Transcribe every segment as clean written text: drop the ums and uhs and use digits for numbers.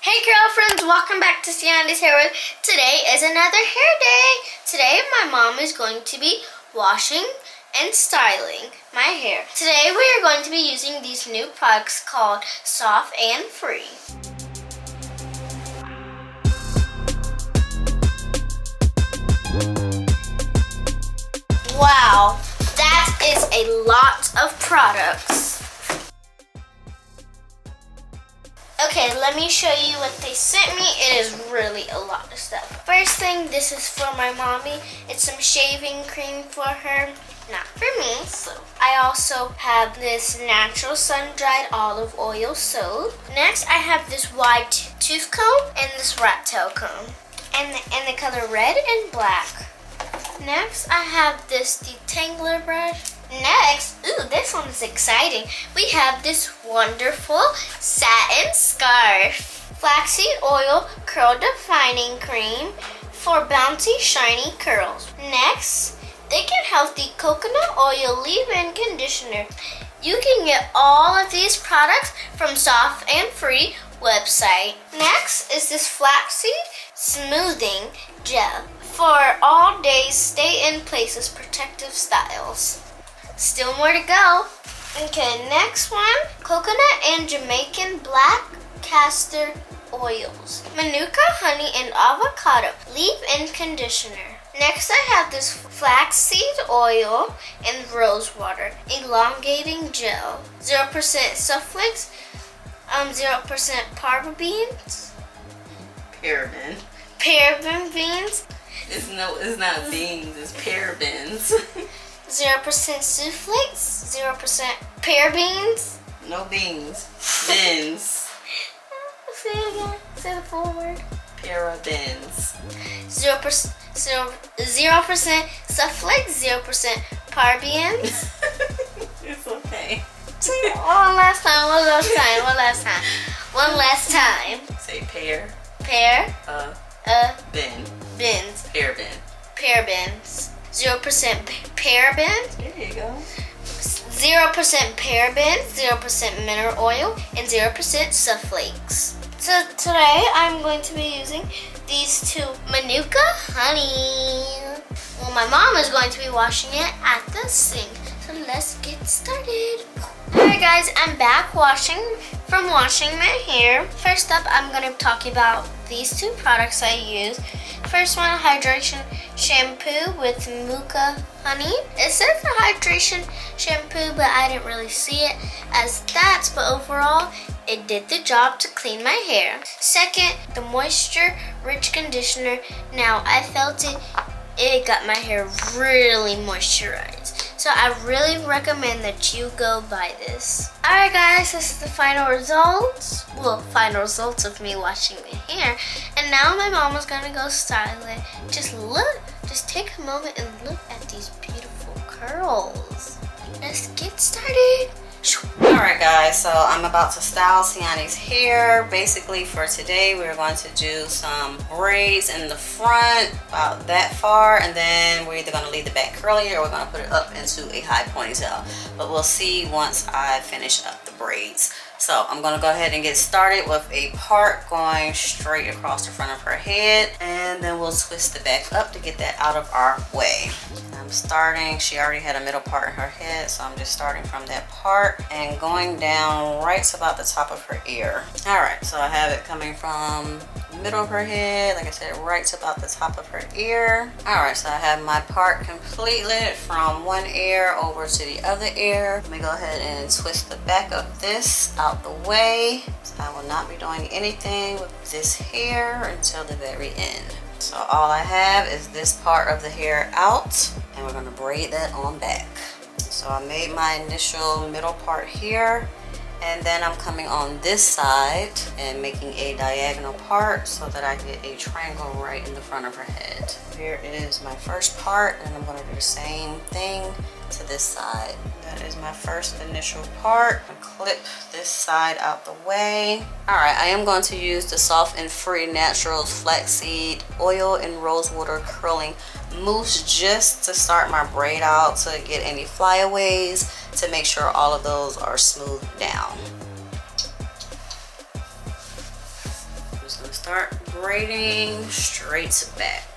Hey girlfriends, welcome back to Sienna's Hair World. Today is another hair day. Today my mom is going to be washing and styling my hair. Today we are going to be using these new products called Sofnfree. Wow, that is a lot of products. Okay, let me show you what they sent me. It is really a lot of stuff. First thing, this is for my mommy. It's some shaving cream for her, not for me. So I also have this natural sun-dried olive oil soap. Next, I have this white tooth comb and this rat tail comb. And the color red and black. Next, I have this detangler brush. Next, ooh, this one is exciting. We have this wonderful satin scarf. Flaxseed oil curl defining cream for bouncy, shiny curls. Next, thick and healthy coconut oil leave-in conditioner. You can get all of these products from Sofnfree website. Next is this flaxseed smoothing gel for all days stay in places protective styles. Still more to go. Okay, next one, coconut and Jamaican black castor oils. Manuka, honey, and avocado leave-in conditioner. Next, I have this flaxseed oil and rose water elongating gel. 0% sulfates, 0% parabens. Paraben beans. It's not beans, it's parabens. 0% sulfates, 0% parabens. No beans. Bins. Say it again. Say the full word. Parabens. 0% sulfates, 0% parabens. It's okay. One last time. Say pear. Bins. Parabens. 0% parabens. There you go. 0% parabens, 0% mineral oil, and 0% sulfates. So today I'm going to be using these two Manuka honey. Well, my mom is going to be washing it at the sink. So let's get started. Alright guys, I'm back from washing my hair. First up, I'm going to talk about these two products I use. First one, hydration shampoo with Manuka honey. It says a hydration shampoo, but I didn't really see it as that. But overall, it did the job to clean my hair. Second, the moisture rich conditioner. Now I felt it got my hair really moisturized. So I really recommend that you go buy this. Alright guys, this is the final results. Well, final results of me washing my hair. And now my mom is gonna go style it. Just take a moment and look at these beautiful curls. Let's get started. Alright guys, so I'm about to style Sienna's hair. Basically for today we're going to do some braids in the front, about that far, and then we're either going to leave the back curly or we're going to put it up into a high ponytail. But we'll see once I finish up the braids. So I'm going to go ahead and get started with a part going straight across the front of her head, and then we'll twist the back up to get that out of our way. I'm starting, she already had a middle part in her head, so I'm just starting from that part and going down right to about the top of her ear. Alright, so I have it coming from the middle of her head, like I said, right to about the top of her ear. Alright, so I have my part completed from one ear over to the other ear. Let me go ahead and twist the back of this out the way. So I will not be doing anything with this hair until the very end. So all I have is this part of the hair out, and we're going to braid that on back. So I made my initial middle part here, and then I'm coming on this side and making a diagonal part so that I get a triangle right in the front of her head. Here is my first part, and I'm going to do the same thing to this side. That is my first initial part. I clip this side out the way. Alright, I am going to use the Sofnfree Naturals flaxseed oil and rose water curling mousse just to start my braid out, to get any flyaways, to make sure all of those are smoothed down. just gonna start braiding straight to back.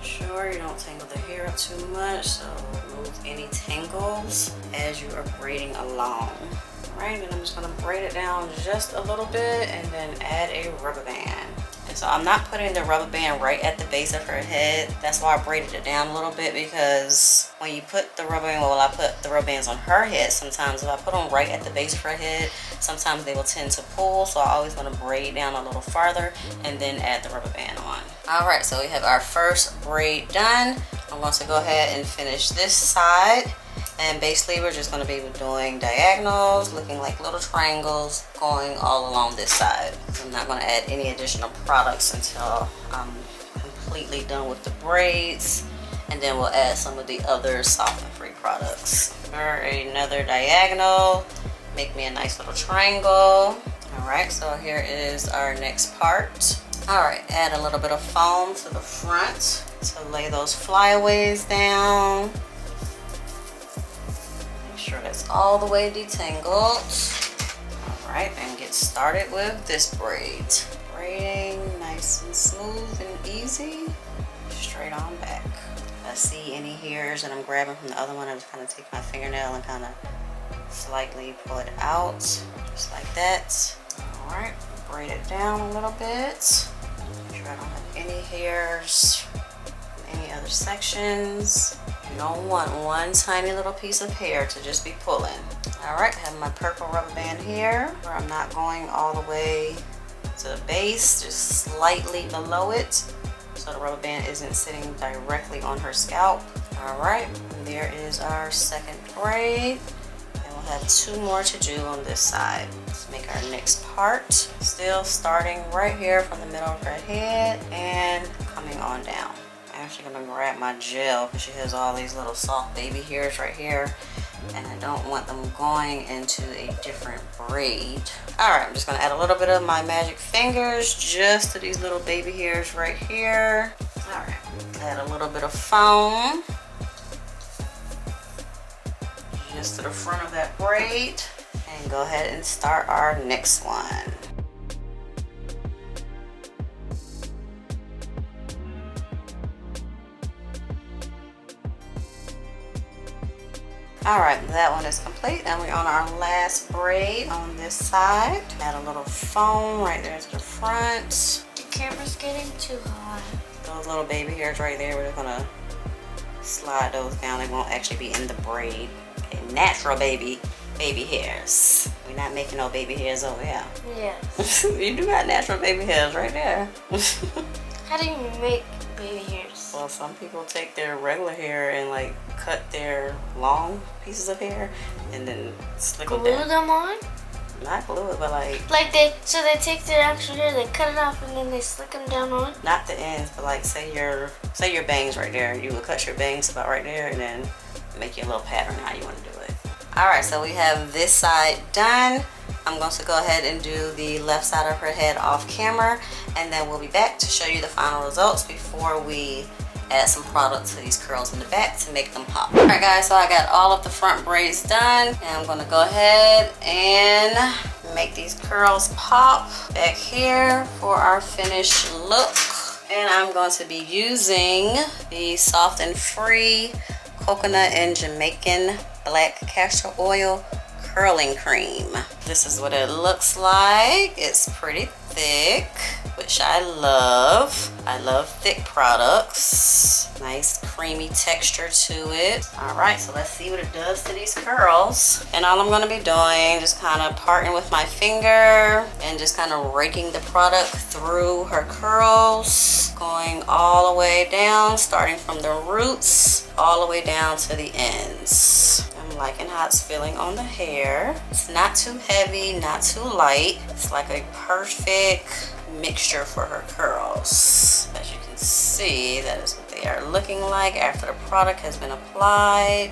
Sure you don't tangle the hair up too much, so remove any tangles as you are braiding along. Alright, then I'm just gonna braid it down just a little bit and then add a rubber band. And so I'm not putting the rubber band right at the base of her head. That's why I braided it down a little bit, because when you put the rubber band, well, I put the rubber bands on her head sometimes. If I put them right at the base of her head, sometimes they will tend to pull. So I always want to braid down a little farther and then add the rubber band on. Alright, so we have our first braid done. I'm going to go ahead and finish this side. And basically we're just going to be doing diagonals, looking like little triangles, going all along this side. I'm not going to add any additional products until I'm completely done with the braids. And then we'll add some of the other Sofnfree products. For another diagonal, make me a nice little triangle. Alright, so here is our next part. Alright, add a little bit of foam to the front to lay those flyaways down. Sure that's all the way detangled. Alright, and get started with this braid. Braiding nice and smooth and easy. Straight on back. If I see any hairs that I'm grabbing from the other one, I just kind of take my fingernail and kind of slightly pull it out. Just like that. Alright, braid it down a little bit. Make sure I don't have any hairs in any other sections. You don't want one tiny little piece of hair to just be pulling. Alright, I have my purple rubber band here, where I'm not going all the way to the base, just slightly below it, so the rubber band isn't sitting directly on her scalp. Alright, there is our second braid. And we'll have two more to do on this side. Let's make our next part. Still starting right here from the middle of her head and coming on down. I'm actually gonna grab my gel because she has all these little soft baby hairs right here, and I don't want them going into a different braid. Alright, I'm just gonna add a little bit of my magic fingers just to these little baby hairs right here. Alright, add a little bit of foam just to the front of that braid, and go ahead and start our next one. Alright, that one is complete, and we're on our last braid on this side. Add a little foam right there to the front. The camera's getting too hot. Those little baby hairs right there, we're just gonna slide those down. They won't actually be in the braid. Okay, natural baby hairs. We're not making no baby hairs over here. Yes. You do got natural baby hairs right there. How do you make baby hairs? Well, some people take their regular hair and like cut their long pieces of hair and then slick them down. Glue them on? Not glue it, but like So they take their actual hair, they cut it off, and then they slick them down on? not the ends, but like say your bangs right there. You would cut your bangs about right there and then make your little pattern how you want to do it. Alright, so we have this side done. I'm going to go ahead and do the left side of her head off camera, and then we'll be back to show you the final results before we add some product to these curls in the back to make them pop. Alright guys, so I got all of the front braids done, and I'm going to go ahead and make these curls pop back here for our finished look. And I'm going to be using the Sofnfree Coconut and Jamaican Black Castor Oil Curling Cream. This is what it looks like. It's pretty thick, which I love. I love thick products. Nice creamy texture to it. Alright, so let's see what it does to these curls. And all I'm going to be doing, just kind of parting with my finger and just kind of raking the product through her curls, going all the way down, starting from the roots all the way down to the ends. I'm liking how it's feeling on the hair. It's not too heavy, not too light. It's like a perfect mixture for her curls. As you can see, that is what they are looking like after the product has been applied.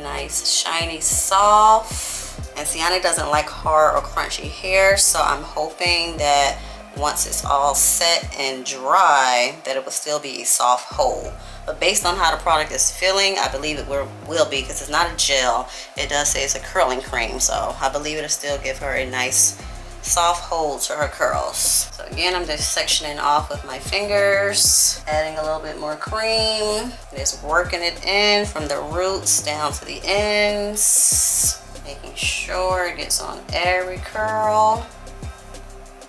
Nice, shiny, soft. And Siani doesn't like hard or crunchy hair, so I'm hoping that once it's all set and dry, that it will still be a soft hold. but based on how the product is feeling, I believe it will be, because it's not a gel. It does say it's a curling cream, so I believe it'll still give her a nice soft hold to her curls. So again, I'm just sectioning off with my fingers, adding a little bit more cream, just working it in from the roots down to the ends, making sure it gets on every curl.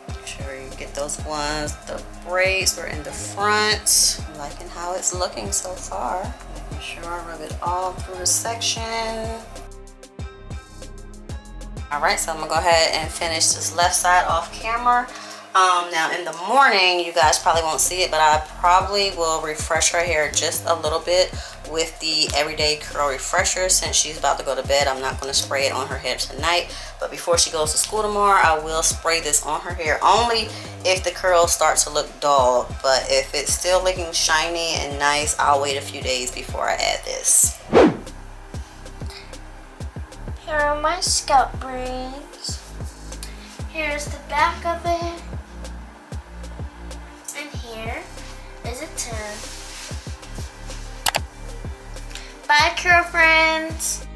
Make sure you get those ones, the braids were in the front. I'm liking how it's looking so far. Making sure I rub it all through the section. Alright, so I'm going to go ahead and finish this left side off camera. Now in the morning, you guys probably won't see it, but I probably will refresh her hair just a little bit with the Everyday Curl Refresher. Since she's about to go to bed, I'm not going to spray it on her hair tonight. But before she goes to school tomorrow, I will spray this on her hair, only if the curls start to look dull. But if it's still looking shiny and nice, I'll wait a few days before I add this. Here are my scalp braids. Here's the back of it. And here is a 10. Bye, curl friends.